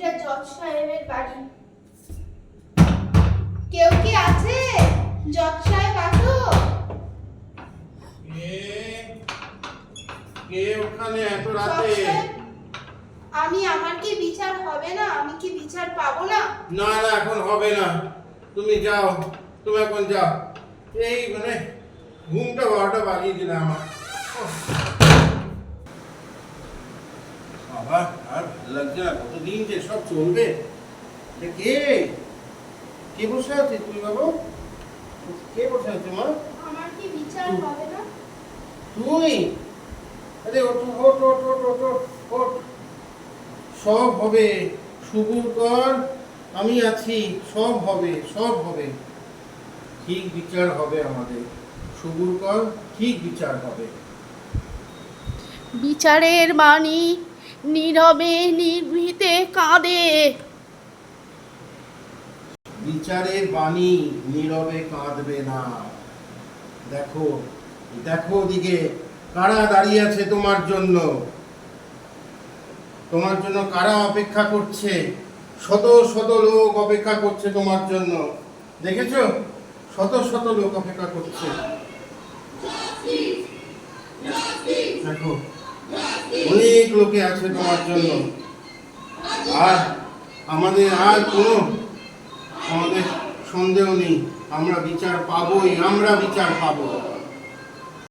এটা জজ সাহেবের বাড়ি। কেউ কি আছে? জজ সাহেব আছো? কে ওখানে এত জজ রাতে? সাহেব, আমার কি বিচার হবে না? আমি কি বিচার পাবো না? না না, এখন হবে না। তুমি যাও, তুমি এখন যাও। এই মানে ঘুমটা 12টা বাজিয়ে দিলে আমার। বাবা, আর ভালো লাগছে না। কতদিন যে সব চলবে। কে কে বসে আছে তুই বাবু? কে বসে আছে মা? আমার কি বিচার হবে না? তুই? আরে ওঠ ওঠ ওঠ ওঠ ওঠ ওঠ, ওঠ। সব হবে। সবুর কর, আমি আছি। সব হবে, সব হবে। ঠিক বিচার হবে আমাদের। সবুর কর, ঠিক বিচার হবে। বিচারের বাণী নীরবে নিভৃতে কাঁদে। বিচারের বাণী নীরবে কাঁদবে না। দেখো, দেখো ওদিকে কারা দাঁড়িয়ে আছে তোমার জন্য। তোমার জন্য কারা অপেক্ষা করছে। শত শত লোক অপেক্ষা করছে তোমার জন্য। দেখেছো? শত শত লোক অপেক্ষা করছে। দেখো, অনেক লোকে আছে তোমার জন্য। আর আমাদের আর কোনো আমাদের সন্দেহ নেই, আমরা বিচার পাবোই, আমরা বিচার পাবো।